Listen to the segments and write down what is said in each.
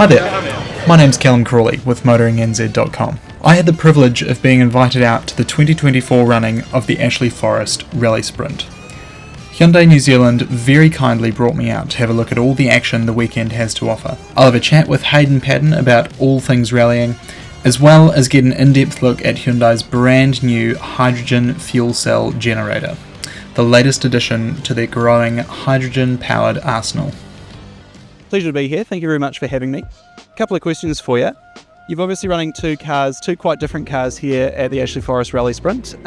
Hi there, my name's Callum Crawley with motoringnz.com. I had the privilege of being invited out to the 2024 running of the Ashley Forest Rally Sprint. Hyundai New Zealand very kindly brought me out to have a look at all the action the weekend has to offer. I'll have a chat with Hayden Paddon about all things rallying, as well as get an in-depth look at Hyundai's brand new hydrogen fuel cell generator, the latest addition to their growing hydrogen-powered arsenal. Pleasure to be here. Thank you very much for having me. A couple of questions for you. You've obviously running two quite different cars here at the Ashley Forest Rally Sprint.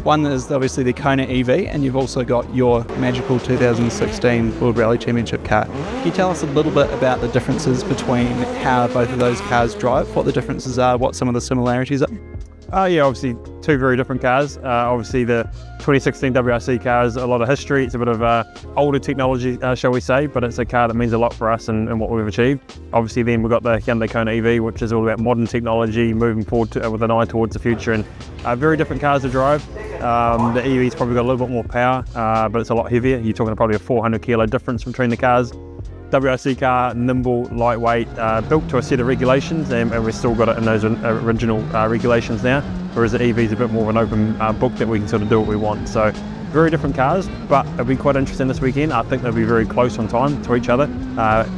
One is obviously the Kona EV, and you've also got your magical 2016 World Rally Championship car. Can you tell us a little bit about the differences between how both of those cars drive, what the differences are, what some of the similarities are? Obviously two very different cars. Obviously the 2016 WRC car has a lot of history. It's a bit of older technology, shall we say, but it's a car that means a lot for us and what we've achieved. Obviously then we've got the Hyundai Kona EV, which is all about modern technology, moving forward with an eye towards the future, and very different cars to drive. The EV's probably got a little bit more power, but it's a lot heavier. You're talking probably a 400 kilo difference between the cars. WRC car, nimble, lightweight, built to a set of regulations, and we've still got it in those original regulations now, whereas the EV is a bit more of an open book that we can sort of do what we want. So very different cars, but it'll be quite interesting this weekend. I think they'll be very close on time to each other.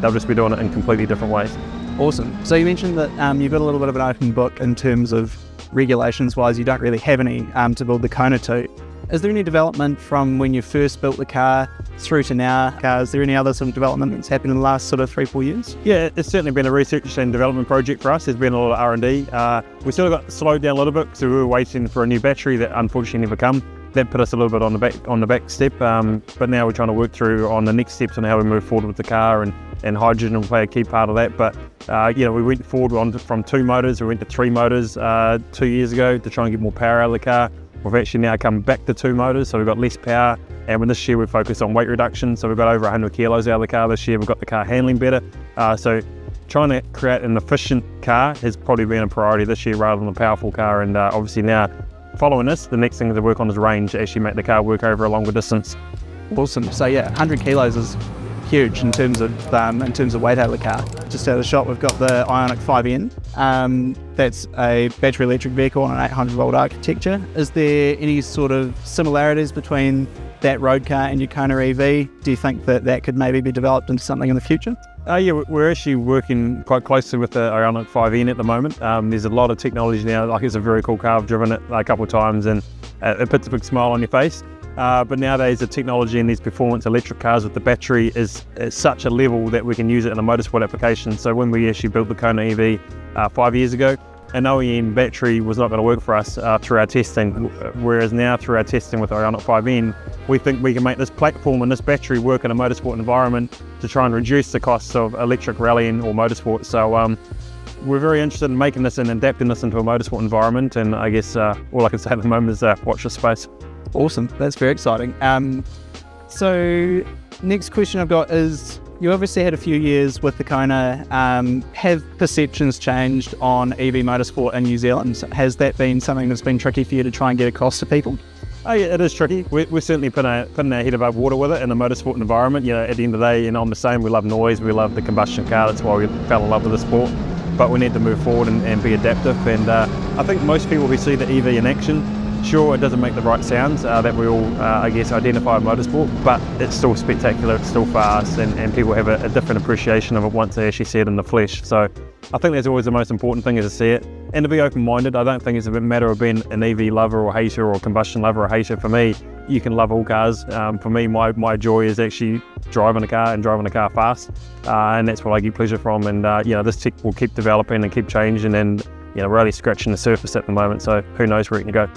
They'll just be doing it in completely different ways. Awesome. So you mentioned that you've got a little bit of an open book in terms of regulations wise. You don't really have any to build the Kona to. Is there any development from when you first built the car through to now? Is there any other sort of development that's happened in the last sort of 3-4 years? Yeah, it's certainly been a research and development project for us. There's been a lot of R&D. We sort of got slowed down a little bit because we were waiting for a new battery that unfortunately never come. That put us a little bit on the back step, but now we're trying to work through on the next steps on how we move forward with the car, and hydrogen will play a key part of that. But we went forward from 2 motors, we went to 3 motors 2 years ago to try and get more power out of the car. We've actually now come back to 2 motors, so we've got less power, and this year we've focused on weight reduction, so we've got over 100 kilos out of the car this year. We've got the car handling better, so trying to create an efficient car has probably been a priority this year rather than a powerful car. And obviously now, following this, the next thing to work on is range, actually make the car work over a longer distance. Awesome. So yeah, 100 kilos is huge in terms of weight out of the car. Just out of the shop, we've got the Ioniq 5N. That's a battery electric vehicle on an 800 volt architecture. Is there any sort of similarities between that road car and your Kona EV? Do you think that could maybe be developed into something in the future? Yeah, we're actually working quite closely with the Ioniq 5N at the moment. There's a lot of technology now. Like, it's a very cool car. I've driven it a couple of times, and it puts a big smile on your face. But nowadays the technology in these performance electric cars with the battery is at such a level that we can use it in a motorsport application. So when we actually built the Kona EV 5 years ago, an OEM battery was not going to work for us through our testing, whereas now through our testing with Ioniq 5N, we think we can make this platform and this battery work in a motorsport environment to try and reduce the costs of electric rallying or motorsport. So we're very interested in making this and adapting this into a motorsport environment, and I guess all I can say at the moment is watch this space. Awesome, that's very exciting. So next question I've got is, you obviously had a few years with the Kona. Have perceptions changed on EV motorsport in New Zealand? Has that been something that's been tricky for you to try and get across to people? Oh yeah, it is tricky. We're certainly putting our head above water with it in the motorsport environment. You know, at the end of the day, I'm the same. We love noise, we love the combustion car. That's why we fell in love with the sport. But we need to move forward and be adaptive. And I think most people who see the EV in action, sure, it doesn't make the right sounds that we all, identify in motorsport, but it's still spectacular, it's still fast, and people have a different appreciation of it once they actually see it in the flesh. So I think that's always the most important thing, is to see it and to be open-minded. I don't think it's a matter of being an EV lover or hater or combustion lover or hater. For me, you can love all cars. For me, my joy is actually driving a car and driving a car fast, and that's what I get pleasure from. And this tech will keep developing and keep changing, and we're only scratching the surface at the moment, so who knows where it can go.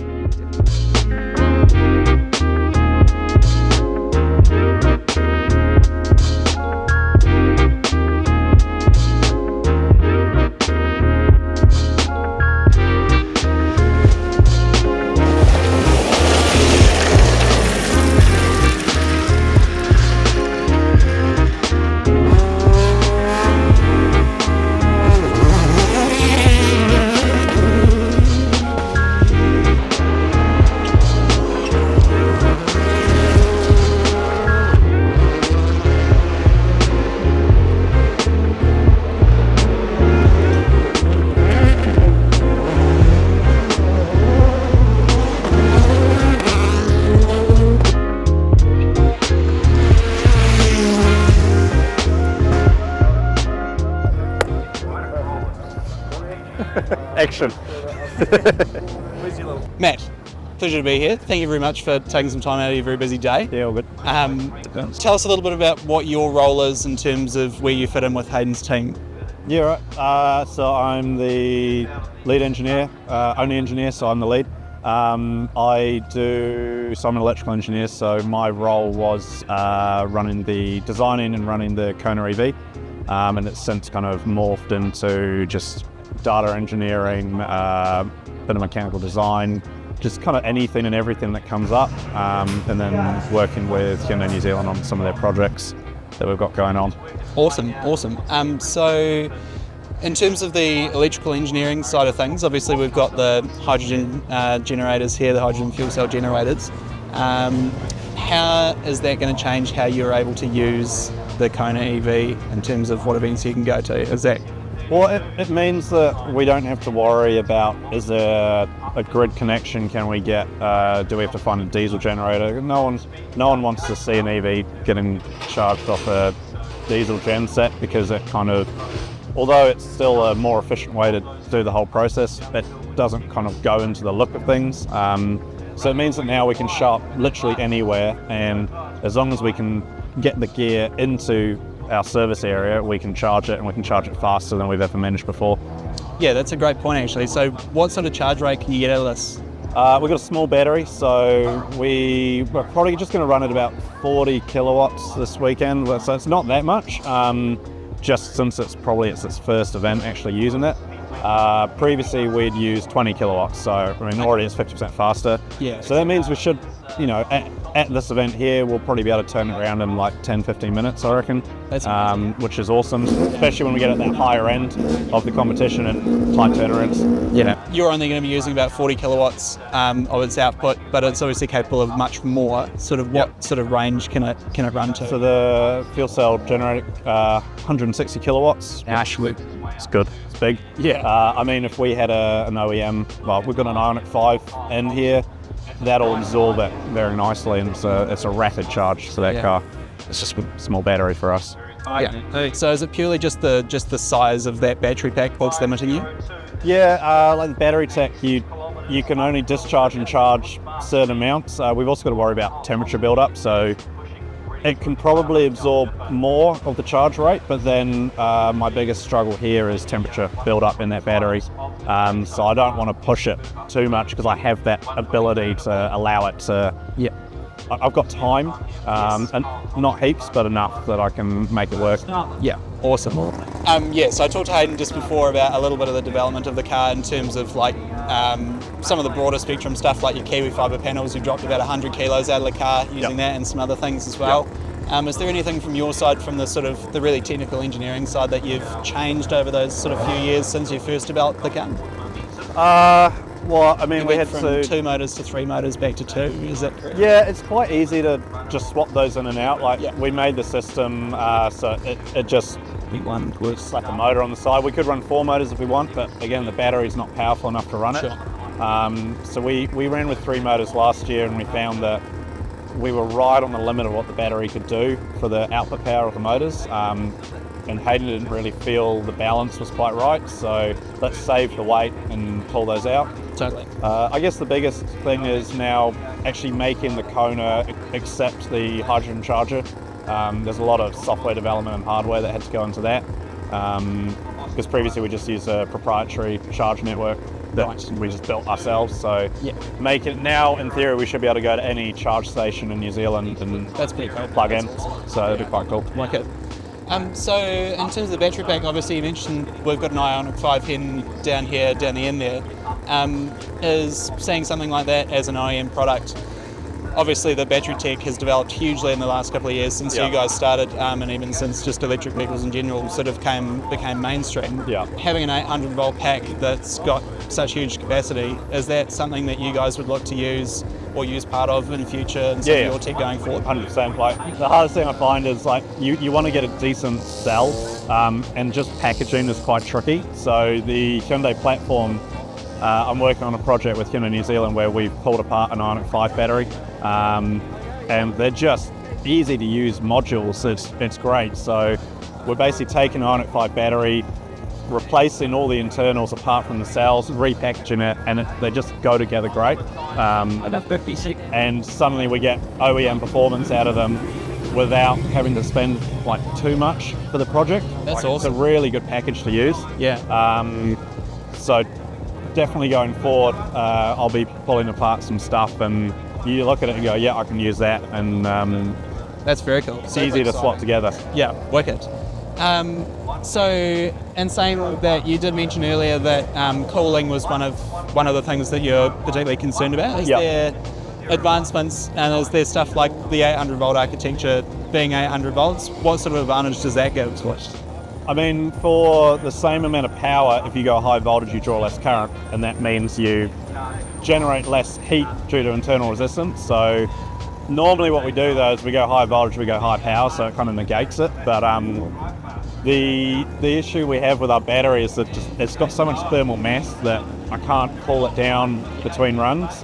Action. Matt, pleasure to be here. Thank you very much for taking some time out of your very busy day. Yeah, all good. Tell us a little bit about what your role is in terms of where you fit in with Hayden's team. Yeah, right. So I'm the lead engineer, only engineer, so I'm the lead. I'm an electrical engineer, so my role was designing and running the Kona EV, and it's since kind of morphed into just data engineering, bit of mechanical design, just kind of anything and everything that comes up, and then working with Hyundai New Zealand on some of their projects that we've got going on. Awesome. So in terms of the electrical engineering side of things, obviously we've got the hydrogen generators here, the hydrogen fuel cell generators. How is that going to change how you're able to use the Kona EV in terms of what events you can go to? Is that... Well, it means that we don't have to worry about, is there a grid connection, can we get, do we have to find a diesel generator? No one wants to see an EV getting charged off a diesel gen set, because it kind of, although it's still a more efficient way to do the whole process, it doesn't kind of go into the look of things. So it means that now we can show up literally anywhere, and as long as we can get the gear into our service area, we can charge it, and we can charge it faster than we've ever managed before. Yeah, that's a great point actually. So what sort of charge rate can you get out of this? We've got a small battery, so we're probably just going to run at about 40 kilowatts this weekend, so it's not that much, just since it's its first event actually using it. Previously we'd used 20 kilowatts, so I mean already it's 50% faster. Yeah. So that means we should, at this event here, we'll probably be able to turn it around in like 10-15 minutes, I reckon. That's which is awesome, especially when we get at that higher end of the competition and tight turnarounds. Yeah. You're only going to be using about 40 kilowatts of its output, but it's obviously capable of much more. Sort of what sort of range can it run to? So the fuel cell generator, 160 kilowatts. It's good. It's big. Yeah. I mean, if we had an OEM, well, we've got an Ioniq 5 in here, that'll absorb it very nicely, and it's a rapid charge for that car. It's just a small battery for us. Yeah. So is it purely just the size of that battery pack that's limiting you? Yeah, like the battery tech, you can only discharge and charge certain amounts. We've also got to worry about temperature build-up, so it can probably absorb more of the charge rate, but then my biggest struggle here is temperature build-up in that battery. So I don't want to push it too much, because I have that ability to allow it to... Yeah. I've got time, and not heaps, but enough that I can make it work. Yeah, awesome. So I talked to Hayden just before about a little bit of the development of the car in terms of like some of the broader spectrum stuff, like your Kiwi fibre panels. You've dropped about 100 kilos out of the car using that, and some other things as well. Is there anything from your side, from the sort of the really technical engineering side, that you've changed over those sort of few years since you first developed the car? Well, I mean, we had from 2 motors to 3 motors back to 2, is that correct? Yeah, it's quite easy to just swap those in and out. We made the system so it just would slap a motor on the side. We could run 4 motors if we want, but again, the battery's not powerful enough to run it. Sure. So we ran with 3 motors last year, and we found that we were right on the limit of what the battery could do for the output power of the motors. And Hayden didn't really feel the balance was quite right, so let's save the weight and pull those out. Totally. I guess the biggest thing is now actually making the Kona accept the hydrogen charger. There's a lot of software development and hardware that had to go into that, because previously we just used a proprietary charge network that we just built ourselves. So make it now, in theory, we should be able to go to any charge station in New Zealand and that's pretty cool. Plug in. So that'd be quite cool. Like it. So in terms of the battery pack, obviously you mentioned we've got an Ioniq 5 down the end there. Is seeing something like that as an OEM product, obviously the battery tech has developed hugely in the last couple of years since you guys started, and even since just electric vehicles in general sort of became mainstream. Having an 800 volt pack that's got such huge capacity, is that something that you guys would look to use or use part of in future and some of your tech going forward? 100%. Like, the hardest thing I find is like you want to get a decent cell, and just packaging is quite tricky. So the Hyundai platform, I'm working on a project with Hyundai New Zealand where we've pulled apart an Ioniq 5 battery, and they're just easy to use modules. It's great. So we're basically taking an Ioniq 5 battery, replacing all the internals apart from the cells, repackaging it, and they just go together great. And suddenly we get OEM performance out of them without having to spend like too much for the project. That's awesome. It's a really good package to use. Yeah. So definitely going forward, I'll be pulling apart some stuff, and you look at it and go, yeah, I can use that, and that's very cool. it's easy to swap together. Yeah, wicked. So, and saying that, you did mention earlier that cooling was one of the things that you're particularly concerned about. Is there advancements, and is there stuff like the 800 volt architecture being 800 volts? What sort of advantage does that give to us? I mean, for the same amount of power, if you go high voltage, you draw less current, and that means you generate less heat due to internal resistance. So normally what we do though is we go high voltage, we go high power, so it kind of negates it. But the issue we have with our battery is that it's got so much thermal mass that I can't cool it down between runs.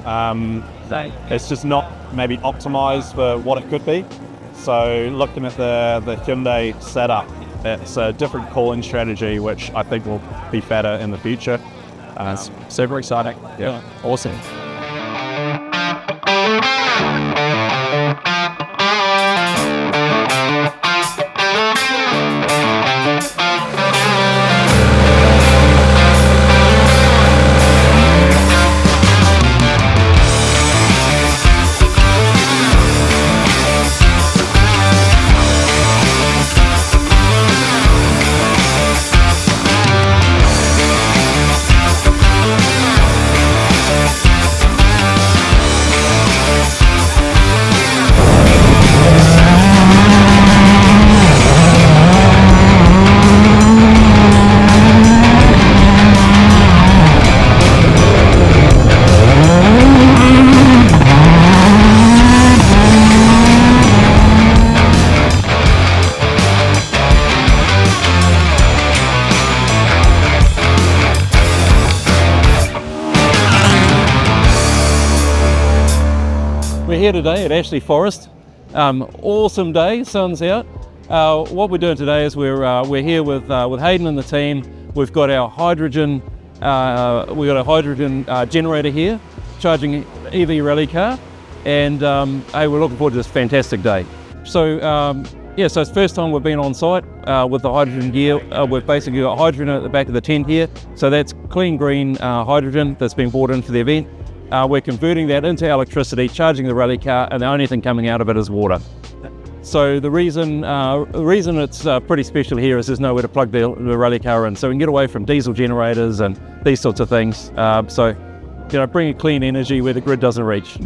It's just not maybe optimized for what it could be. So looking at the Hyundai setup, it's a different cooling strategy, which I think will be better in the future. It's super exciting. Yeah. Awesome. We're here today at Ashley Forest. Awesome day, sun's out. What we're doing today is we're here with Hayden and the team. We've got our hydrogen generator here, charging EV rally car, and hey, we're looking forward to this fantastic day. So yeah, so it's the first time we've been on site with the hydrogen gear. We've basically got hydrogen at the back of the tent here, so that's clean green hydrogen that's been brought in for the event. We're converting that into electricity, charging the rally car, and the only thing coming out of it is water. So the reason it's pretty special here is there's nowhere to plug the rally car in, so we can get away from diesel generators and these sorts of things. So, you know, bringing clean energy where the grid doesn't reach.